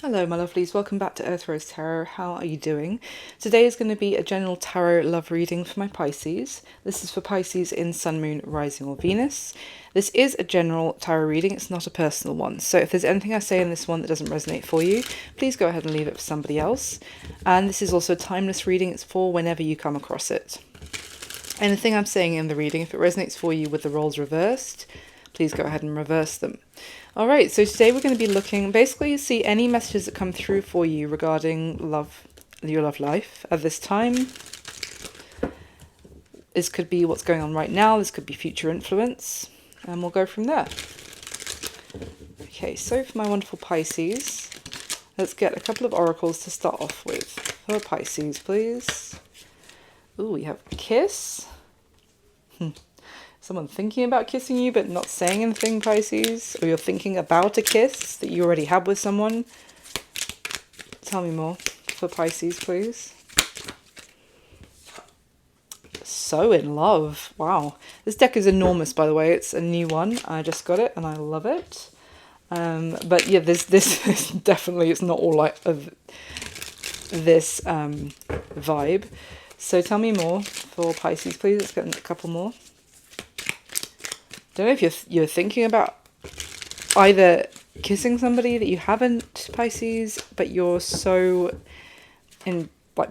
Hello my lovelies, welcome back to Earth Rose Tarot. How are you doing? Today is going to be a general tarot love reading for my Pisces. This is for Pisces in Sun, Moon, Rising or Venus. This is a general tarot reading, it's not a personal one. So if there's anything I say in this one that doesn't resonate for you, please go ahead and leave it for somebody else. And this is also a timeless reading, it's for whenever you come across it. Anything I'm saying in the reading, if it resonates for you with the roles reversed, please go ahead and reverse them. Alright, so today we're going to be looking, basically see any messages that come through for you regarding love, your love life at this time. This could be what's going on right now, this could be future influence, and we'll go from there. Okay, so for my wonderful Pisces, let's get a couple of oracles to start off with. For Pisces, please. Ooh, we have kiss. Someone thinking about kissing you but not saying anything, Pisces. Or you're thinking about a kiss that you already had with someone. Tell me more for Pisces, please. So in love. Wow. This deck is enormous, by the way. It's a new one. I just got it and I love it. But yeah, this definitely, it's not all like this vibe. So tell me more for Pisces, please. Let's get a couple more. Don't know if you're thinking about either kissing somebody that you haven't, Pisces, but you're so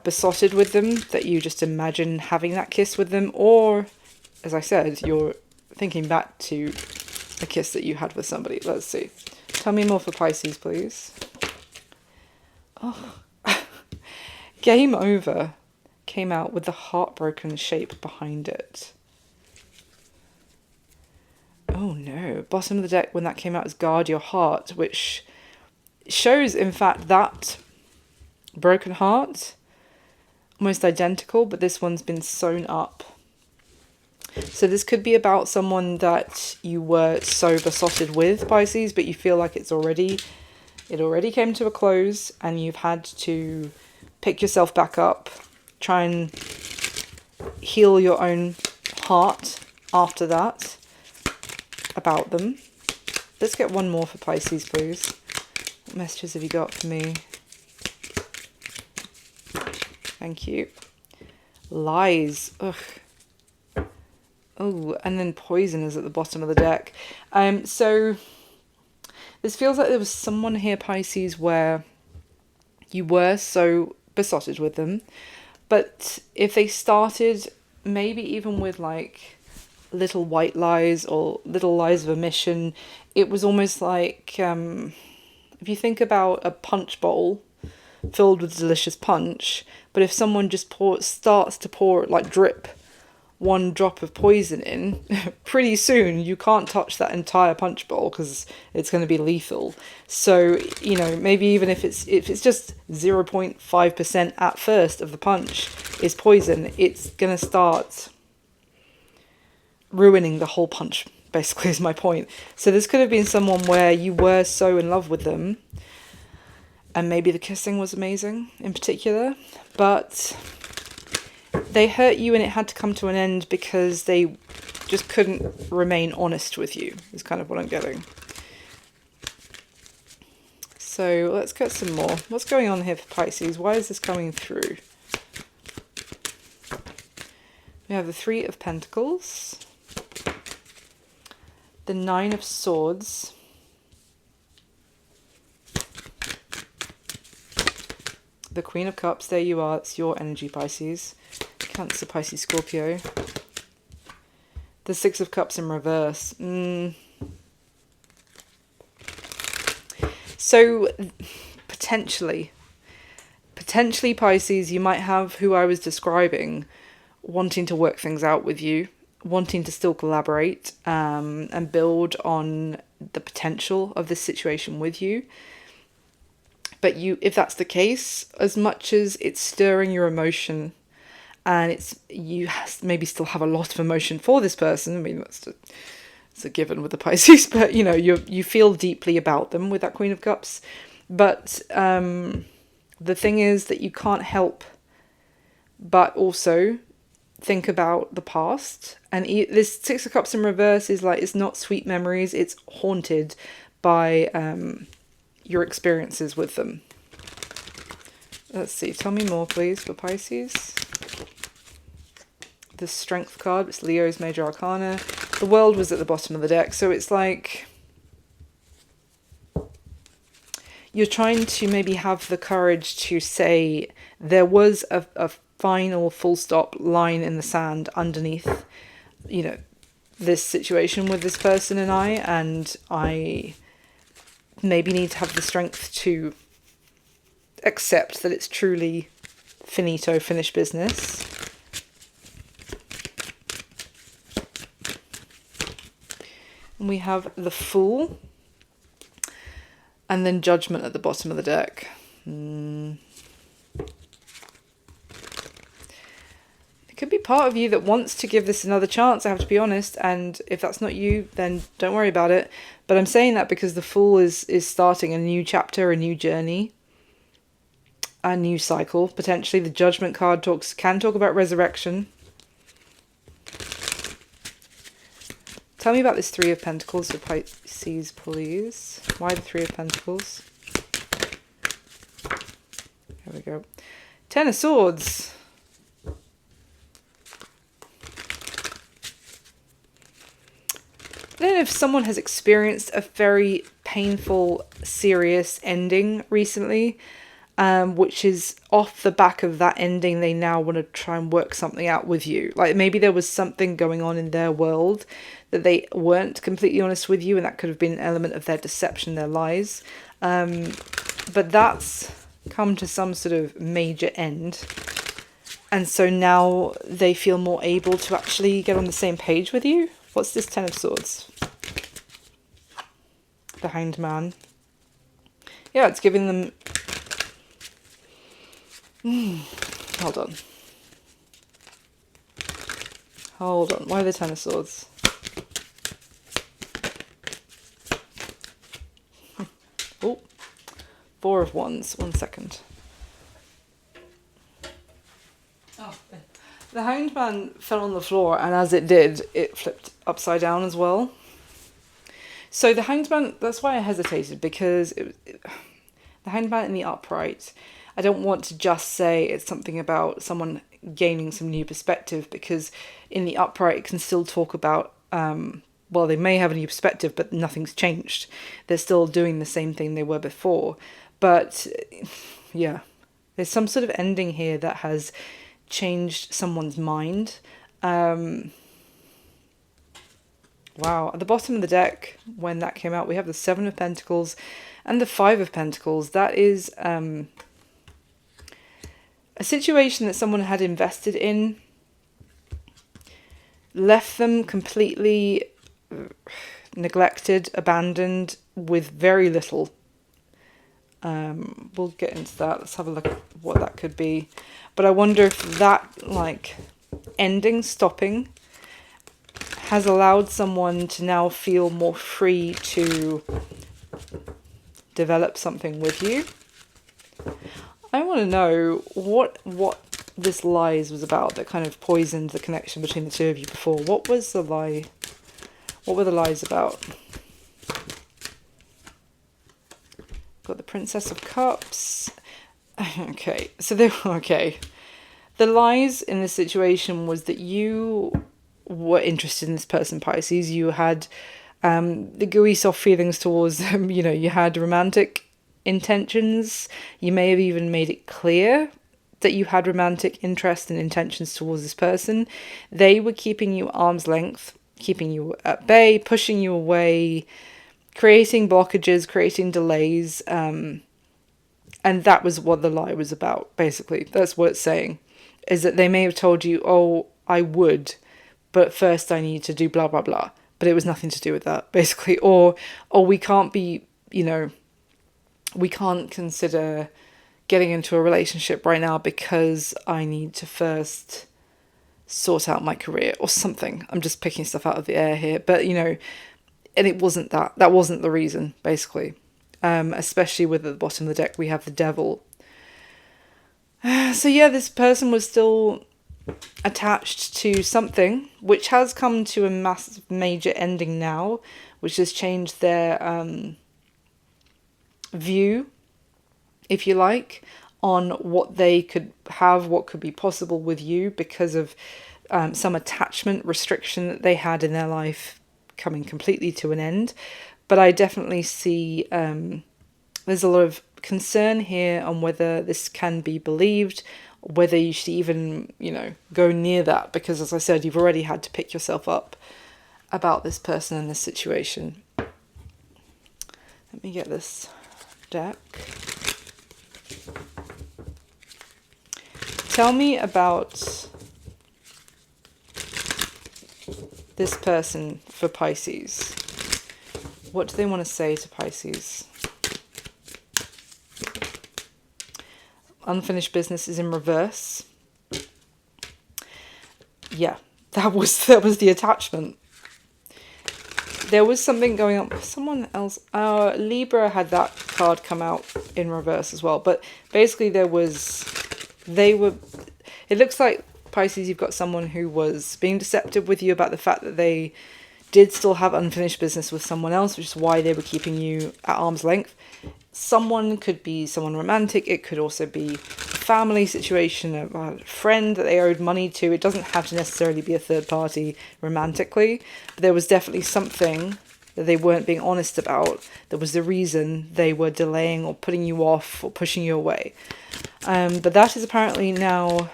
besotted with them that you just imagine having that kiss with them, or, as I said, you're thinking back to a kiss that you had with somebody. Let's see. Tell me more for Pisces, please. Oh, Game Over came out with the heartbroken shape behind it. Oh no, bottom of the deck when that came out is Guard Your Heart, which shows, in fact, that broken heart, almost identical, but this one's been sewn up. So this could be about someone that you were so besotted with, Pisces, but you feel like it already came to a close and you've had to pick yourself back up, try and heal your own heart after that. About them. Let's get one more for Pisces, please. What messages have you got for me? Thank you. Lies. Ugh. Oh, and then Poison is at the bottom of the deck. So this feels like there was someone here, Pisces, where you were so besotted with them, but if they started maybe even with like little white lies or little lies of omission, it was almost like if you think about a punch bowl filled with delicious punch, but if someone just starts to pour, like drip one drop of poison in, pretty soon you can't touch that entire punch bowl because it's going to be lethal. So, you know, maybe even if it's just 0.5% at first of the punch is poison, it's going to start ruining the whole punch, basically, is my point. So this could have been someone where you were so in love with them, and maybe the kissing was amazing in particular, but they hurt you and it had to come to an end because they just couldn't remain honest with you, is kind of what I'm getting. So let's get some more. What's going on here for Pisces? Why is this coming through? We have the Three of Pentacles, the Nine of Swords, the Queen of Cups. There you are. It's your energy, Pisces. Cancer, Pisces, Scorpio. The Six of Cups in reverse. So potentially, Pisces, you might have who I was describing wanting to work things out with you, wanting to still collaborate and build on the potential of this situation with you. But if that's the case, as much as it's stirring your emotion and you maybe still have a lot of emotion for this person, I mean, it's a given with the Pisces, but you know, you feel deeply about them with that Queen of Cups. But the thing is that you can't help but also think about the past, and this Six of Cups in reverse is like, it's not sweet memories, it's haunted by your experiences with them. Let's see, tell me more please for Pisces. The Strength card, it's Leo's major arcana. The World was at the bottom of the deck, so it's like you're trying to maybe have the courage to say there was a final full stop line in the sand underneath, you know, this situation with this person and I maybe need to have the strength to accept that it's truly finito, finished business. And we have the Fool. And then Judgment at the bottom of the deck. It could be part of you that wants to give this another chance, I have to be honest. And if that's not you, then don't worry about it. But I'm saying that because the Fool is starting a new chapter, a new journey, a new cycle. Potentially the Judgment card can talk about resurrection. Tell me about this Three of Pentacles for Pisces, please. Why the Three of Pentacles? There we go. Ten of Swords. I don't know if someone has experienced a very painful, serious ending recently, which is off the back of that ending, they now want to try and work something out with you. Like maybe there was something going on in their world that they weren't completely honest with you, and that could have been an element of their deception, their lies. But that's come to some sort of major end. And so now they feel more able to actually get on the same page with you. What's this Ten of Swords? The Hanged Man. Yeah, it's giving them... Hold on. Hold on. Why the Ten of Swords? Oh, Four of Wands. 1 second. Oh, the Hanged Man fell on the floor, and as it did, it flipped upside down as well. So the Hanged Man, that's why I hesitated, because the Hanged Man in the upright, I don't want to just say it's something about someone gaining some new perspective, because in the upright it can still talk about, well, they may have a new perspective, but nothing's changed. They're still doing the same thing they were before. But yeah, there's some sort of ending here that has changed someone's mind. Wow, at the bottom of the deck, when that came out, we have the Seven of Pentacles and the Five of Pentacles. That is a situation that someone had invested in, left them completely neglected, abandoned, with very little. We'll get into that. Let's have a look at what that could be. But I wonder if that, like, ending, stopping, has allowed someone to now feel more free to develop something with you. I want to know what this lies was about that kind of poisoned the connection between the two of you before. What was the lie? What were the lies about? Got the Princess of Cups. Okay, so okay. The lies in this situation was that you were interested in this person, Pisces. You had the gooey, soft feelings towards them. You know, you had romantic intentions. You may have even made it clear that you had romantic interest and intentions towards this person. They were keeping you arm's length, keeping you at bay, pushing you away, creating blockages, creating delays, and that was what the lie was about, basically. That's what it's saying, is that they may have told you, oh, I would, but first I need to do blah, blah, blah. But it was nothing to do with that, basically. Or we can't be, you know, we can't consider getting into a relationship right now because I need to first sort out my career or something. I'm just picking stuff out of the air here. But, you know, and it wasn't that. That wasn't the reason, basically. Especially with at the bottom of the deck, we have the Devil. So yeah, this person was still attached to something, which has come to a massive, major ending now, which has changed their view, if you like, on what they could have, what could be possible with you because of some attachment restriction that they had in their life coming completely to an end. But I definitely see there's a lot of concern here on whether this can be believed, whether you should even, go near that, because as I said, you've already had to pick yourself up about this person and this situation. Let me get this deck. Tell me about this person for Pisces. What do they want to say to Pisces? Unfinished business is in reverse. Yeah, that was the attachment. There was something going on. Someone else, Libra had that card come out in reverse as well. But basically it looks like Pisces, you've got someone who was being deceptive with you about the fact that they did still have unfinished business with someone else, which is why they were keeping you at arm's length. Someone could be someone romantic. It could also be a family situation, a friend that they owed money to. It doesn't have to necessarily be a third party romantically. But there was definitely something that they weren't being honest about that was the reason they were delaying or putting you off or pushing you away. But that is apparently now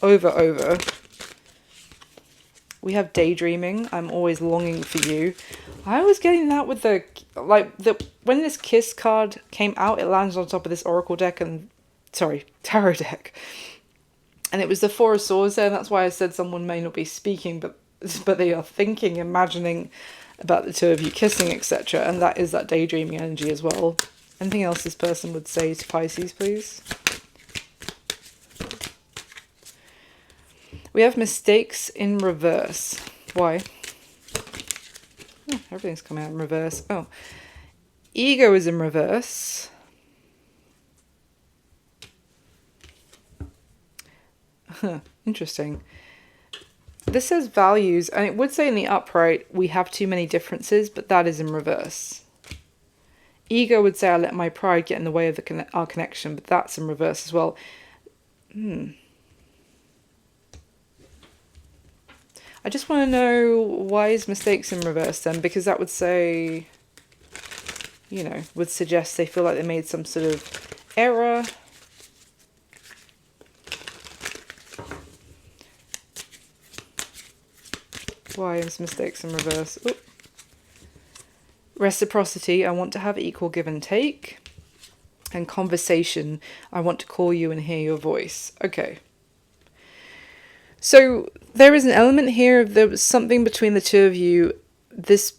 over. We have daydreaming. I'm always longing for you. I was getting that with when this kiss card came out, it landed on top of this oracle deck tarot deck. And it was the Four of Swords there, and that's why I said someone may not be speaking, but they are thinking, imagining about the two of you kissing, etc. And that is that daydreaming energy as well. Anything else this person would say to Pisces, please? We have mistakes in reverse. Why? Oh, everything's coming out in reverse. Oh. Ego is in reverse. Interesting. This says values, and it would say in the upright, we have too many differences, but that is in reverse. Ego would say, I let my pride get in the way of our connection, but that's in reverse as well. I just want to know, why is mistakes in reverse then? Because that would say, would suggest they feel like they made some sort of error. Why is mistakes in reverse? Ooh. Reciprocity, I want to have equal give and take. And conversation, I want to call you and hear your voice. Okay. So there is an element here of there was something between the two of you. This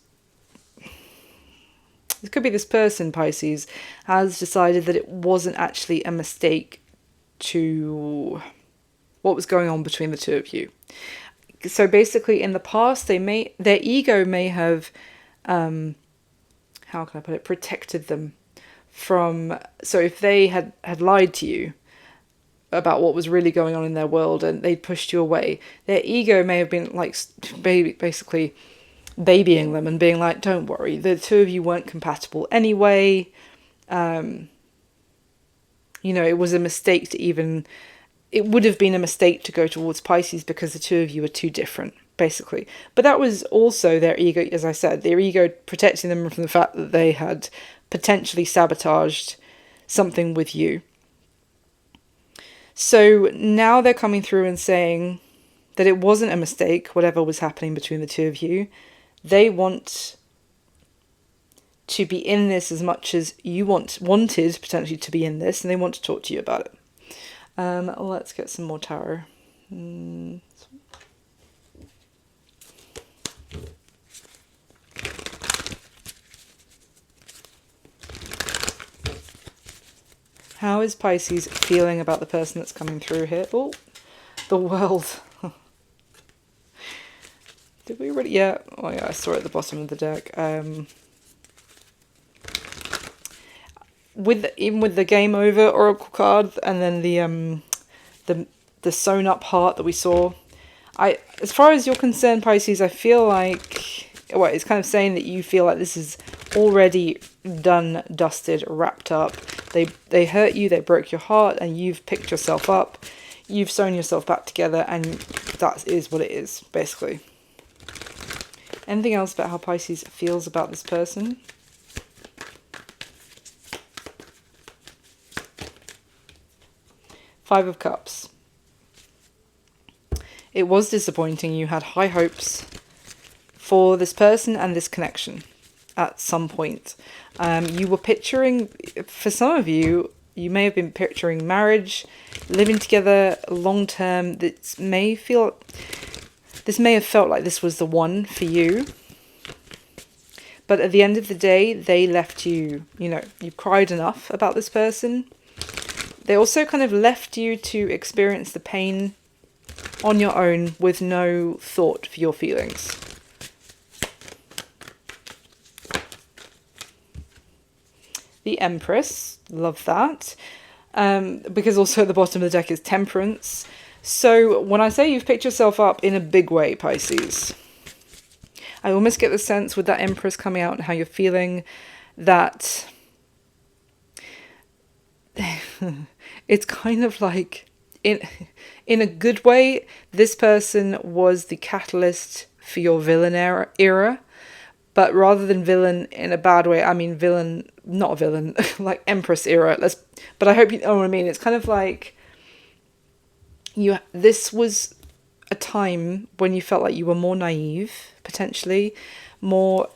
could be this person, Pisces, has decided that it wasn't actually a mistake to what was going on between the two of you. So basically in the past, their ego may have, how can I put it, protected them from, so if they had lied to you about what was really going on in their world and they'd pushed you away, their ego may have been like basically babying them and being like, don't worry, the two of you weren't compatible anyway. It was a mistake to even, it would have been a mistake to go towards Pisces because the two of you are too different, basically. But that was also their ego, as I said, their ego protecting them from the fact that they had potentially sabotaged something with you. So now they're coming through and saying that it wasn't a mistake, whatever was happening between the two of you. They want to be in this as much as you wanted potentially to be in this, and they want to talk to you about it. Let's get some more tarot. How is Pisces feeling about the person that's coming through here? Oh, the World. Did we already? Yeah. Oh, yeah, I saw it at the bottom of the deck. Even with the game over oracle card and then the sewn up heart that we saw, as far as you're concerned, Pisces, I feel like, it's kind of saying that you feel like this is already done, dusted, wrapped up. They hurt you, they broke your heart, and you've picked yourself up. You've sewn yourself back together, and that is what it is, basically. Anything else about how Pisces feels about this person? Five of Cups. It was disappointing. You had high hopes for this person and this connection at some point. You were picturing, for some of you, you may have been picturing marriage, living together long term. This may have felt like this was the one for you. But at the end of the day, they left you, you cried enough about this person. They also kind of left you to experience the pain on your own with no thought for your feelings. The Empress, love that. Because also at the bottom of the deck is Temperance. So when I say you've picked yourself up in a big way, Pisces, I almost get the sense with that Empress coming out and how you're feeling that it's kind of like, in a good way, this person was the catalyst for your villain era. But rather than villain in a bad way, I mean villain, not a villain, like Empress era. But I hope you know what I mean. It's kind of like this was a time when you felt like you were more naive, potentially, more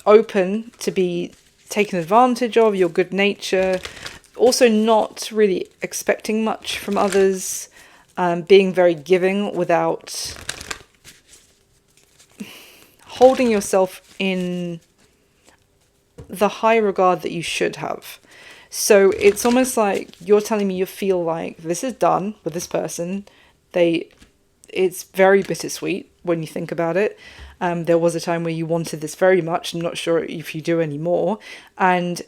open to be taken advantage of, your good nature, also not really expecting much from others, being very giving without holding yourself in the high regard that you should have. So it's almost like you're telling me you feel like this is done with this person. It's very bittersweet when you think about it. There was a time where you wanted this very much. I'm not sure if you do anymore. And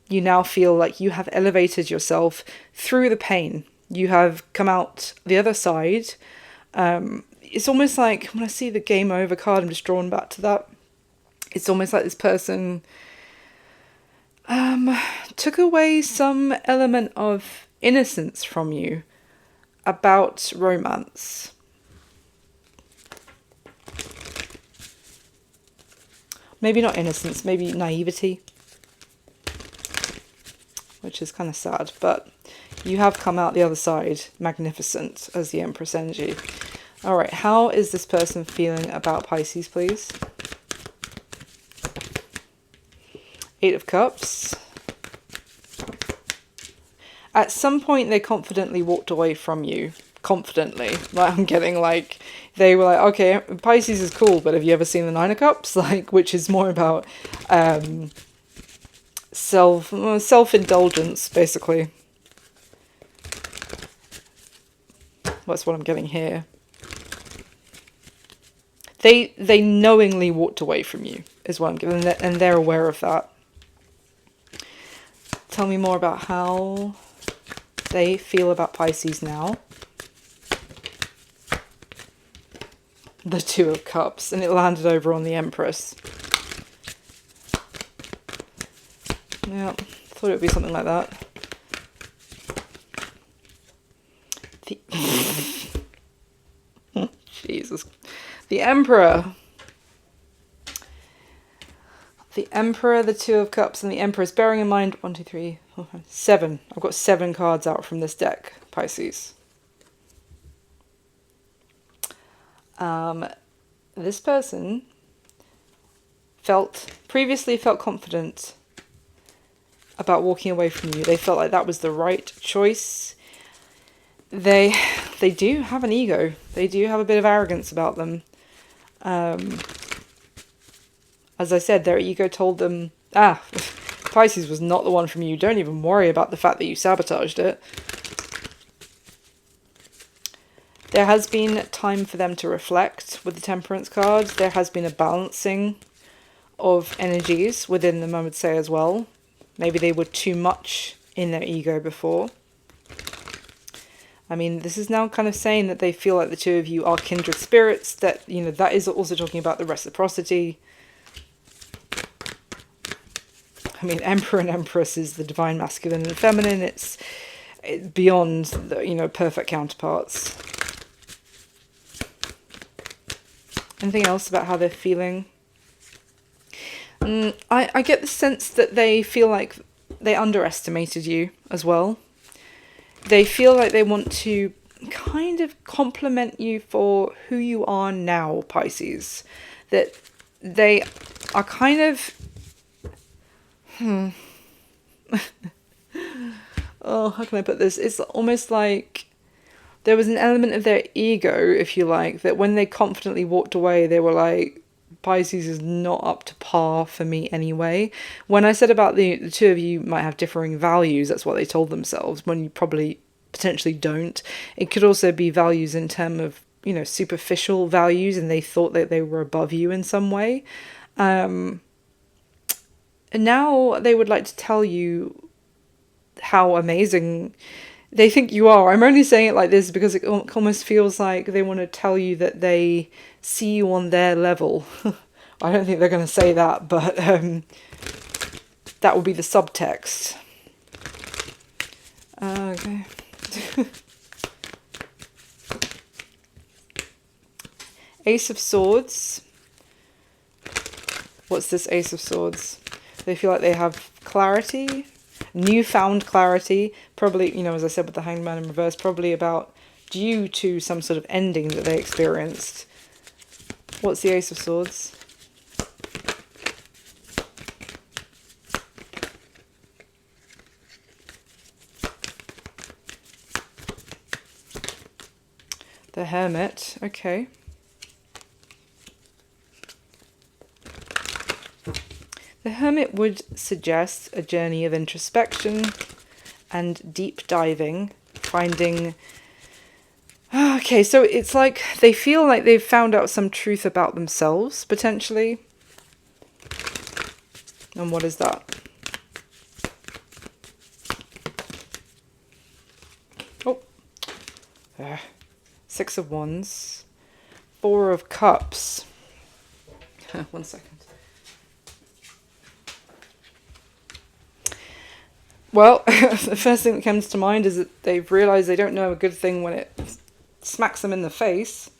you now feel like you have elevated yourself through the pain. You have come out the other side. It's almost like when I see the game over card, I'm just drawn back to that. It's almost like this person took away some element of innocence from you about romance. Maybe not innocence, maybe naivety, which is kind of sad, but you have come out the other side magnificent as the Empress energy. All right, how is this person feeling about Pisces, please? Eight of Cups. At some point, they confidently walked away from you. Confidently. Like, I'm getting like, they were like, okay, Pisces is cool, but have you ever seen the Nine of Cups? Like, which is more about self-indulgence, basically. That's what I'm getting here. They knowingly walked away from you, is what I'm getting, and they're aware of that. Tell me more about how they feel about Pisces now. The Two of Cups, and it landed over on the Empress. Yeah, thought it would be something like that. Jesus. The Emperor. The Emperor, the Two of Cups, and the Empress. Bearing in mind, 1, 2, 3, 4, 5, 7. I've got 7 cards out from this deck, Pisces. This person previously felt confident about walking away from you. They felt like that was the right choice. They do have an ego. They do have a bit of arrogance about them. As I said, their ego told them, Pisces was not the one from you. Don't even worry about the fact that you sabotaged it. There has been time for them to reflect with the Temperance card. There has been a balancing of energies within them, I would say, as well. Maybe they were too much in their ego before. I mean, this is now kind of saying that they feel like the two of you are kindred spirits. That, that is also talking about the reciprocity. I mean, Emperor and Empress is the divine masculine and feminine. It's beyond the, perfect counterparts. Anything else about how they're feeling? I get the sense that they feel like they underestimated you as well. They feel like they want to kind of compliment you for who you are now, Pisces. That they are kind of... oh, how can I put this? It's almost like there was an element of their ego, if you like, that when they confidently walked away, they were like, Pisces is not up to par for me anyway. When I said about the two of you might have differing values, that's what they told themselves, when you probably potentially don't. It could also be values in terms of, superficial values, and they thought that they were above you in some way. And now they would like to tell you how amazing they think you are. I'm only saying it like this because it almost feels like they want to tell you that they see you on their level. I don't think they're going to say that, but that will be the subtext. Okay. Ace of Swords. What's this Ace of Swords? They feel like they have clarity, newfound clarity, probably, as I said with the Hanged Man in reverse, probably about due to some sort of ending that they experienced. What's the Ace of Swords? The Hermit, okay. The Hermit would suggest a journey of introspection and deep diving, finding... Okay, so it's like they feel like they've found out some truth about themselves, potentially. And what is that? Oh. 6 of Wands. 4 of Cups. 1 second. Well, the first thing that comes to mind is that they've realised they don't know a good thing when it smacks them in the face.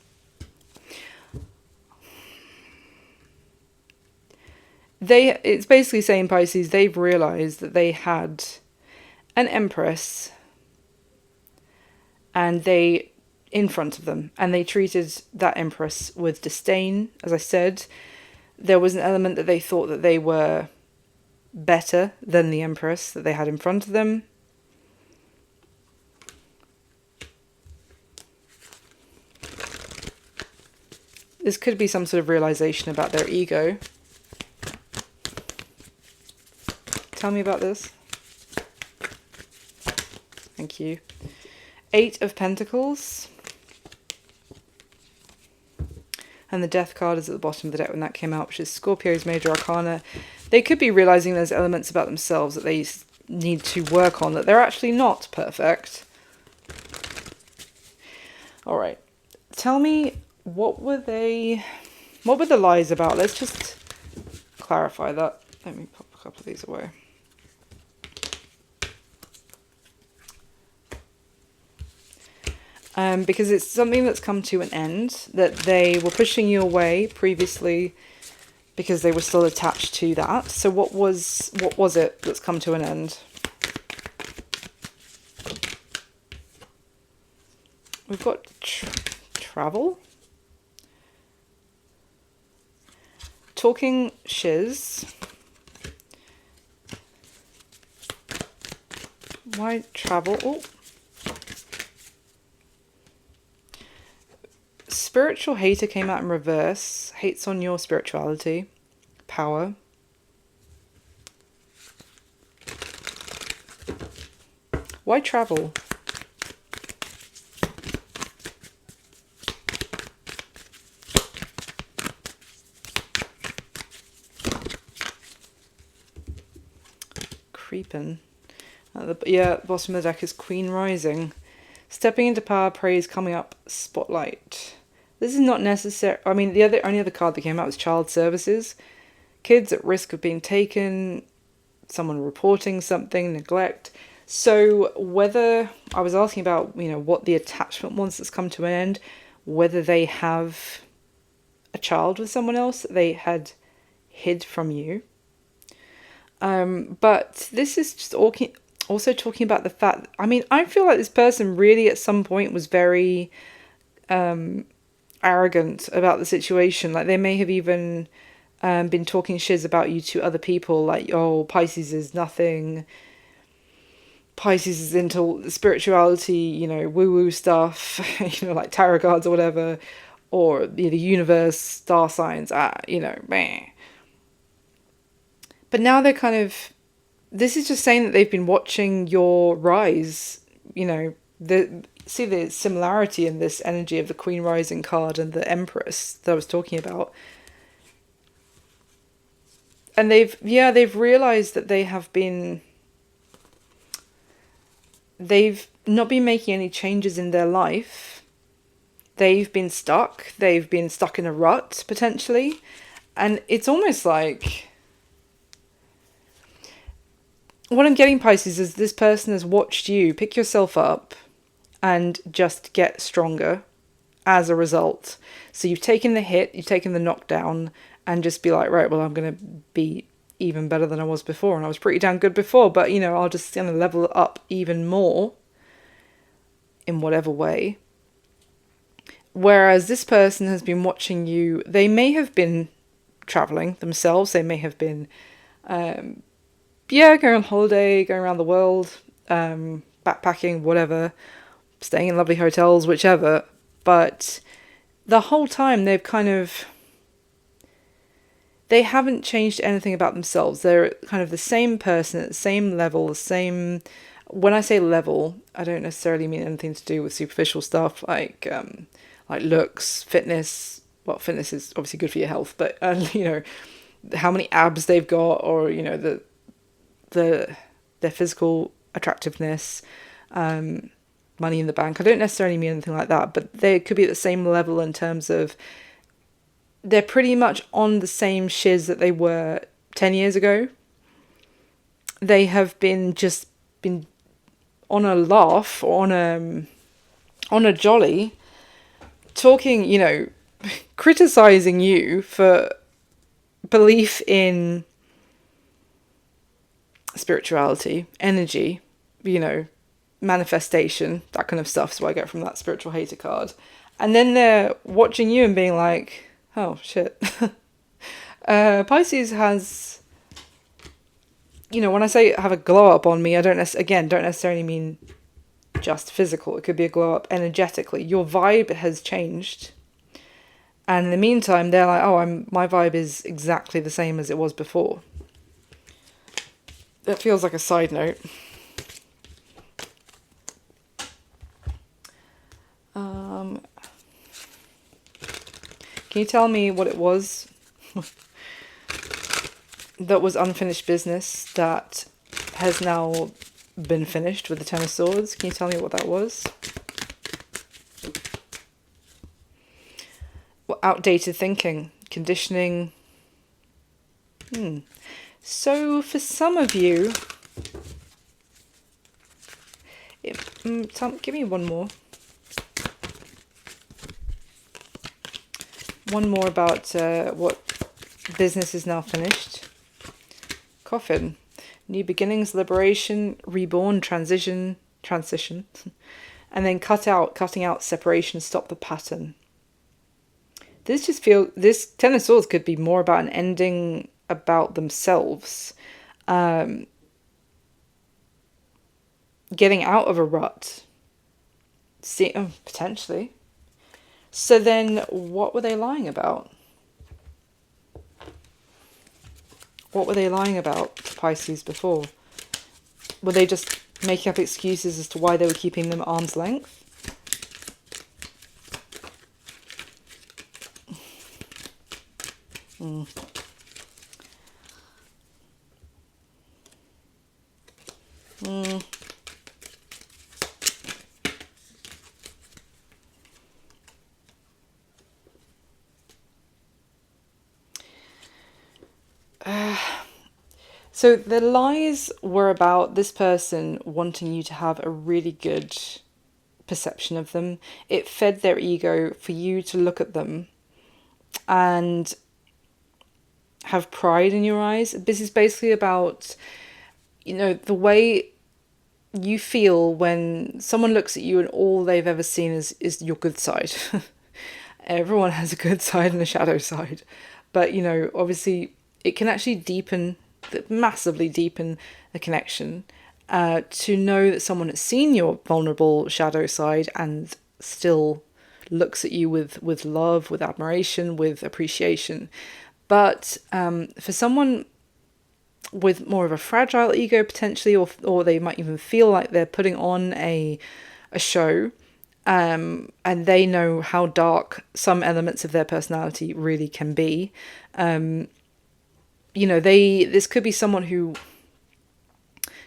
It's basically saying, Pisces, they've realised that they had an Empress in front of them, and they treated that Empress with disdain. As I said, there was an element that they thought that they were better than the Empress that they had in front of them. This could be some sort of realization about their ego. Tell me about this. Thank you. 8 of Pentacles. And the Death card is at the bottom of the deck when that came out, which is Scorpio's Major Arcana. They could be realizing there's elements about themselves that they need to work on, that they're actually not perfect. All right. Tell me, what were the lies about? Let's just clarify that. Let me pop a couple of these away. Because it's something that's come to an end, that they were pushing you away previously because they were still attached to that. So what was it that's come to an end? We've got travel. Talking shiz. Why travel? Oh. Spiritual hater came out in reverse. Hates on your spirituality. Power. Why travel? Creeping. Yeah, the bottom of the deck is Queen Rising. Stepping into power, praise, coming up, spotlight. This is not necessary. I mean, the only other card that came out was child services. Kids at risk of being taken, someone reporting something, neglect. So whether, I was asking about, what the attachment was that's come to an end, whether they have a child with someone else that they had hid from you. But this is just also talking about the fact, I feel like this person really at some point was very arrogant about the situation. Like they may have even been talking shiz about you to other people, like, oh, Pisces is nothing. Pisces is into spirituality, woo-woo stuff, like tarot cards or whatever, or the universe, star signs, meh. But now they're kind of, this is just saying that they've been watching your rise, see the similarity in this energy of the Queen Rising card and the Empress that I was talking about. And they've realized that they've not been making any changes in their life. They've been stuck in a rut, potentially. And it's almost like, what I'm getting, Pisces, is this person has watched you pick yourself up and just get stronger as a result. So you've taken the hit, you've taken the knockdown, and just be like, right, well, I'm going to be even better than I was before. And I was pretty damn good before, but, I'll just kind of level up even more in whatever way. Whereas this person has been watching you. They may have been traveling themselves. They may have been, going on holiday, going around the world, backpacking, whatever, staying in lovely hotels, whichever. But the whole time they haven't changed anything about themselves. They're kind of the same person at the same level, when I say level, I don't necessarily mean anything to do with superficial stuff like looks, fitness. Well, fitness is obviously good for your health, but how many abs they've got, or their physical attractiveness, money in the bank. I don't necessarily mean anything like that, but they could be at the same level in terms of they're pretty much on the same shiz that they were 10 years ago. They have been on a laugh, or on a jolly, talking, criticizing you for belief in spirituality, energy, manifestation, that kind of stuff. So I get from that spiritual hater card. And then they're watching you and being like, oh, shit. Pisces has, when I say have a glow up on me, I don't necessarily mean just physical. It could be a glow up energetically. Your vibe has changed. And in the meantime, they're like, oh, my vibe is exactly the same as it was before. That feels like a side note. Can you tell me what it was that was unfinished business that has now been finished with the Ten of Swords? Can you tell me what that was? Well, outdated thinking, conditioning. So for some of you, give me one more. One more about what business is now finished. Coffin. New beginnings, liberation, reborn, transition. And then cutting out separation, stop the pattern. This Ten of Swords could be more about an ending about themselves. Getting out of a rut. Potentially. So then, what were they lying about? What were they lying about to Pisces before? Were they just making up excuses as to why they were keeping them at arm's length? So the lies were about this person wanting you to have a really good perception of them. It fed their ego for you to look at them and have pride in your eyes. This is basically about, the way you feel when someone looks at you and all they've ever seen is your good side. Everyone has a good side and a shadow side. But, obviously it can actually massively deepen the connection, to know that someone has seen your vulnerable shadow side and still looks at you with love, with admiration, with appreciation. But for someone with more of a fragile ego potentially, or they might even feel like they're putting on a show, and they know how dark some elements of their personality really can be. This could be someone who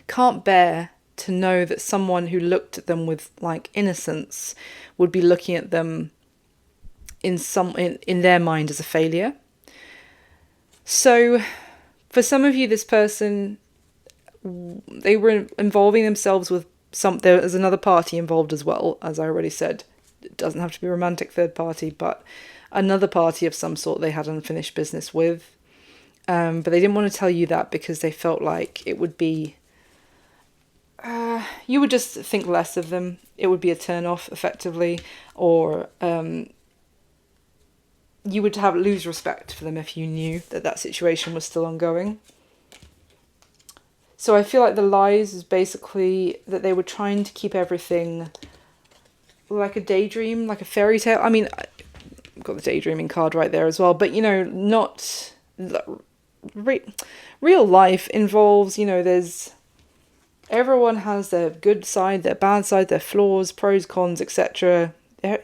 can't bear to know that someone who looked at them with like innocence would be looking at them in their mind as a failure. So for some of you, this person, they were involving themselves with there was another party involved as well, as I already said. It doesn't have to be a romantic third party, but another party of some sort they had unfinished business with. But they didn't want to tell you that because they felt like it would be, you would just think less of them. It would be a turn off effectively, or you would lose respect for them if you knew that situation was still ongoing. So I feel like the lies is basically that they were trying to keep everything like a daydream, like a fairy tale. I mean, I've got the daydreaming card right there as well, but not real life involves, everyone has their good side, their bad side, their flaws, pros, cons, etc.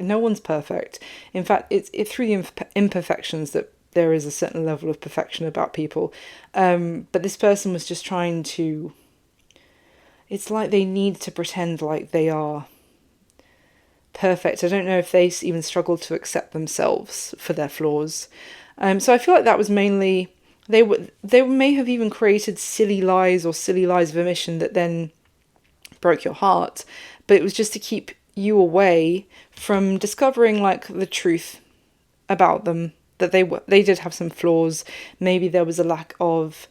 No one's perfect. In fact, it's through the imperfections that there is a certain level of perfection about people. But this person was just trying to, it's like they need to pretend like they are perfect. I don't know if they even struggle to accept themselves for their flaws. So I feel like that was mainly, they may have even created silly lies or silly lies of omission that then broke your heart, but it was just to keep you away from discovering like the truth about them, that they did have some flaws. Maybe there was a lack of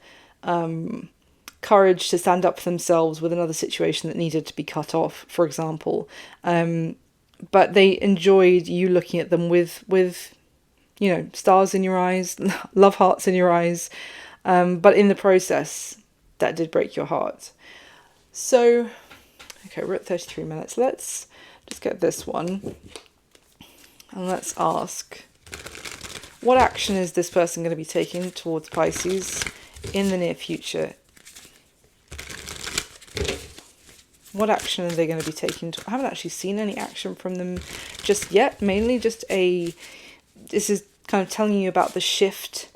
courage to stand up for themselves with another situation that needed to be cut off, for example. But they enjoyed you looking at them with stars in your eyes, love hearts in your eyes. But in the process, that did break your heart. So, okay, we're at 33 minutes. Let's just get this one. And let's ask, what action is this person going to be taking towards Pisces in the near future? What action are they going to be taking? I haven't actually seen any action from them just yet. Mainly just this is kind of telling you about the shift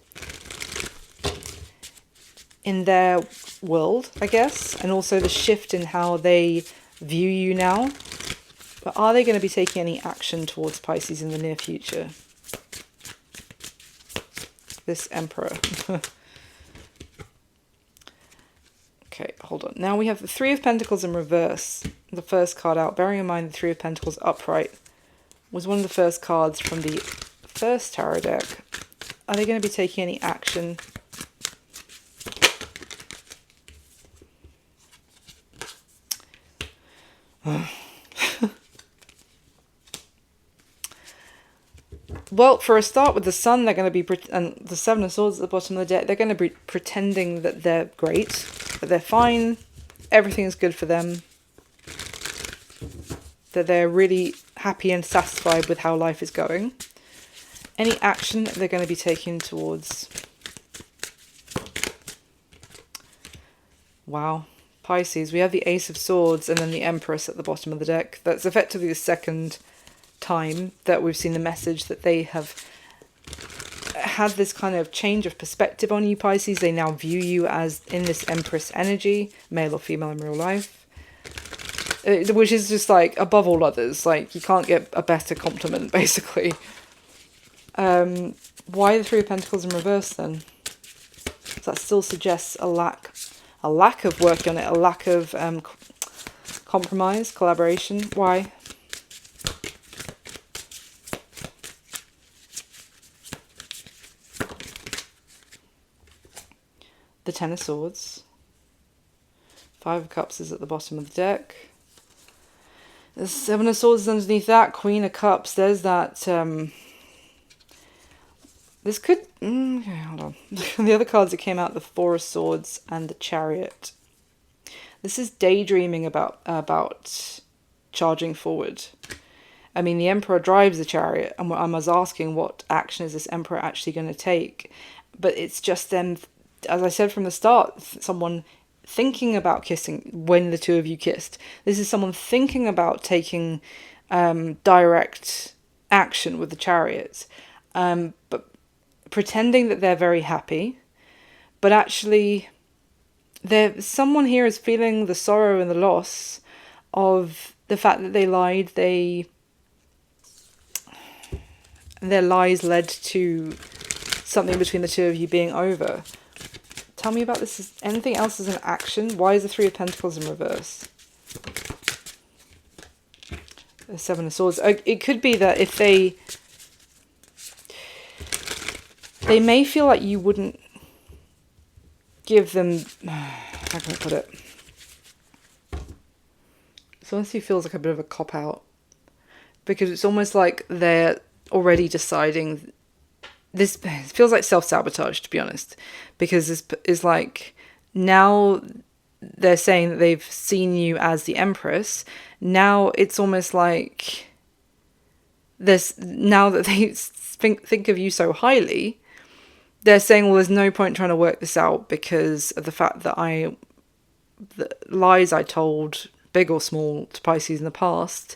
in their world, I guess, and also the shift in how they view you now. But are they going to be taking any action towards Pisces in the near future? This Emperor. Okay, hold on. Now we have the Three of Pentacles in reverse, the first card out. Bearing in mind the Three of Pentacles upright was one of the first cards from the first tarot deck. Are they going to be taking any action? Well, for a start, with the Sun, they're going to be, and the Seven of Swords at the bottom of the deck, they're going to be pretending that they're great, that they're fine, everything is good for them, that they're really happy and satisfied with how life is going. Any action that they're going to be taking towards... Wow. Pisces, we have the Ace of Swords and then the Empress at the bottom of the deck. That's effectively the second time that we've seen the message that they have had this kind of change of perspective on you, Pisces. They now view you as in this Empress energy, male or female in real life, which is just like above all others. Like, you can't get a better compliment, basically. Why the Three of Pentacles in reverse then? So that still suggests a lack of working on it, a lack of compromise, collaboration. Why? The Ten of Swords. Five of Cups is at the bottom of the deck. The Seven of Swords is underneath that. Queen of Cups. There's that. This could. Okay, hold on. The other cards that came out: the Four of Swords and the Chariot. This is daydreaming about charging forward. I mean, the Emperor drives the Chariot, and I was asking, what action is this Emperor actually going to take? But it's just them, as I said from the start, someone thinking about kissing when the two of you kissed. This is someone thinking about taking direct action with the Chariot, but pretending that they're very happy, but actually someone here is feeling the sorrow and the loss of the fact that they lied. Their lies led to something between the two of you being over. Tell me about this. Anything else as an action? Why is the Three of Pentacles in reverse? The Seven of Swords. It could be that if they may feel like you wouldn't give them, how can I put it? It honestly feels like a bit of a cop-out, because it's almost like they're already deciding. This feels like self-sabotage, to be honest, because this is like, now they're saying that they've seen you as the Empress. Now it's almost like this, now that they think of you so highly, they're saying, well, there's no point trying to work this out because of the fact that the lies I told, big or small, to Pisces in the past,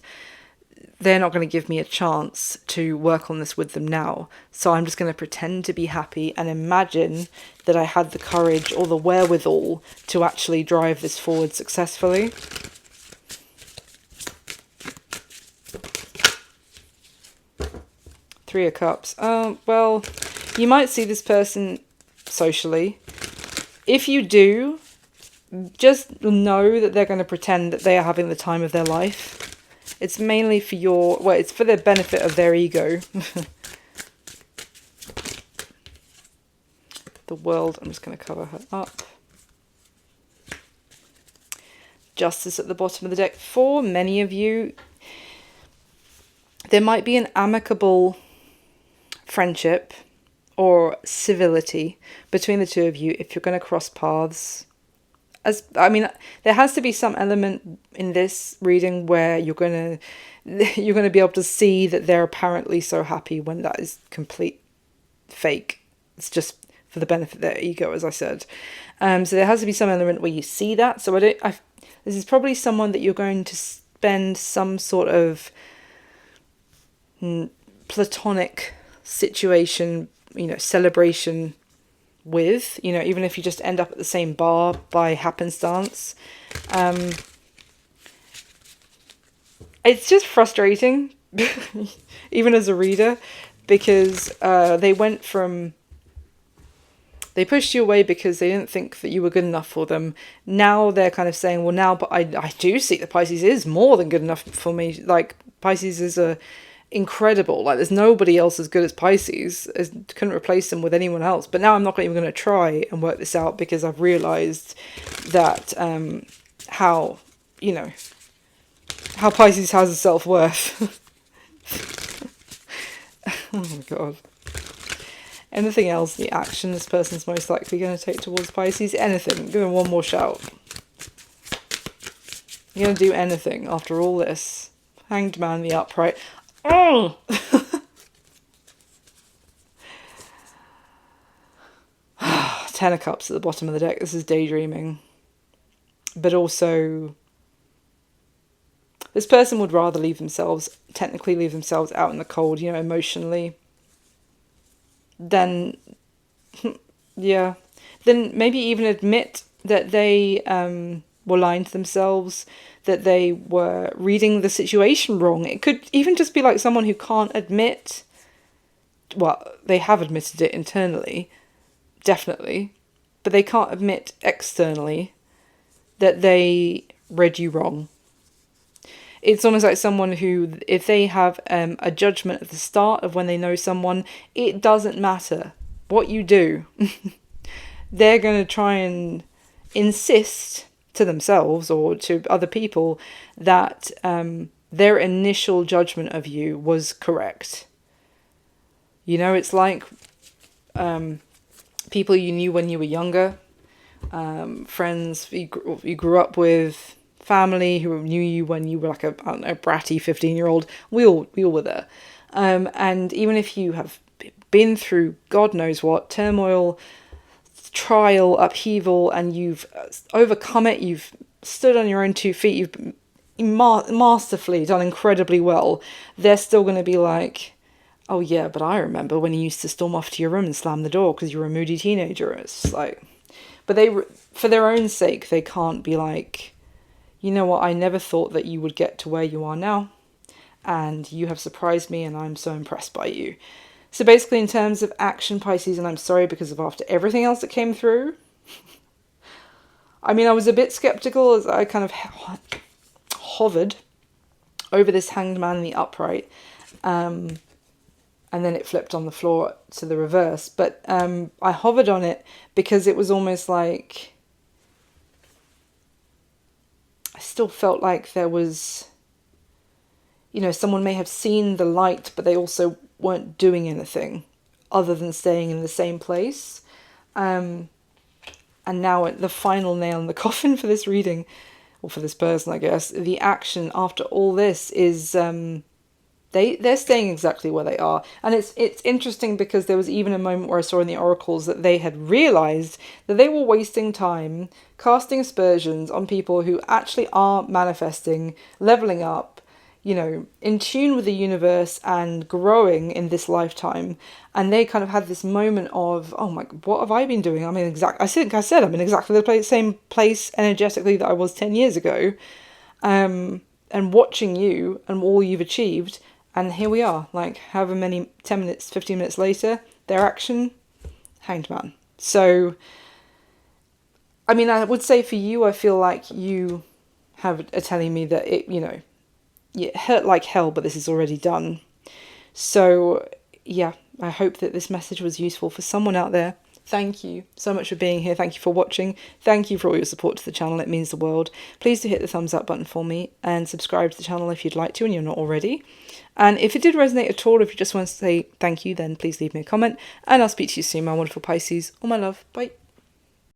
they're not going to give me a chance to work on this with them now. So I'm just going to pretend to be happy and imagine that I had the courage or the wherewithal to actually drive this forward successfully. Three of Cups. Well, you might see this person socially. If you do, just know that they're going to pretend that they are having the time of their life. It's mainly for it's for the benefit of their ego. The World, I'm just going to cover her up. Justice at the bottom of the deck. For many of you, there might be an amicable friendship or civility between the two of you if you're going to cross paths. There has to be some element in this reading where you're going to be able to see that they're apparently so happy when that is complete fake. It's just for the benefit of their ego, as I said. So there has to be some element where you see that. So this is probably someone that you're going to spend some sort of platonic situation, celebration with, even if you just end up at the same bar by happenstance. It's just frustrating, even as a reader, because they pushed you away because they didn't think that you were good enough for them. Now they're kind of saying, well, now, but I do see that Pisces is more than good enough for me. Like, Pisces is incredible. Like, there's nobody else as good as Pisces. I couldn't replace them with anyone else. But now I'm not even going to try and work this out because I've realised that how Pisces has a self-worth. Oh my god. Anything else, the action this person's most likely going to take towards Pisces? Anything. Give them one more shout. You're going to do anything after all this. Hanged Man, the upright. Oh! Ten of Cups at the bottom of the deck. This is daydreaming. But also, this person would rather technically leave themselves out in the cold, emotionally, than, yeah, then maybe even admit that they were lying to themselves, that they were reading the situation wrong. It could even just be like someone who can't admit, well, they have admitted it internally, definitely, but they can't admit externally that they read you wrong. It's almost like someone who, if they have a judgment at the start of when they know someone, it doesn't matter what you do. They're going to try and insist to themselves or to other people that their initial judgment of you was correct. You know, it's like people you knew when you were younger, friends you grew up with, family who knew you when you were like a, I don't know, bratty 15-year-old. We all were there. And even if you have been through God knows what, turmoil, trial, upheaval, and you've overcome it, you've stood on your own 2 feet, you've masterfully done incredibly well, they're still going to be like, oh yeah, but I remember when you used to storm off to your room and slam the door because you were a moody teenager. It's like, but they, for their own sake, they can't be like, you know what, I never thought that you would get to where you are now, and you have surprised me, and I'm so impressed by you. So basically, in terms of action, Pisces, and I'm sorry because of after everything else that came through, I mean, I was a bit skeptical as I kind of hovered over this Hanged Man in the upright, and then it flipped on the floor to the reverse. But I hovered on it because it was almost like I still felt like there was, you know, someone may have seen the light, but they also weren't doing anything other than staying in the same place. And now the final nail in the coffin for this reading, or for this person, I guess, the action after all this is they're staying exactly where they are. And it's interesting because there was even a moment where I saw in the oracles that they had realized that they were wasting time casting aspersions on people who actually are manifesting, leveling up, you know, in tune with the universe and growing in this lifetime. And they kind of had this moment of, oh my, what have I been doing? I'm in I think I said I'm in exactly the same place energetically that I was 10 years ago. And watching you and all you've achieved. And here we are, like however many, 10 minutes, 15 minutes later, their action, Hanged Man. So, I mean, I would say for you, I feel like you are telling me that it, you know, it hurt like hell, but this is already done. So, yeah, I hope that this message was useful for someone out there. Thank you so much for being here. Thank you for watching. Thank you for all your support to the channel. It means the world. Please do hit the thumbs up button for me and subscribe to the channel if you'd like to and you're not already. And if it did resonate at all, if you just want to say thank you, then please leave me a comment. And I'll speak to you soon, my wonderful Pisces. All my love. Bye.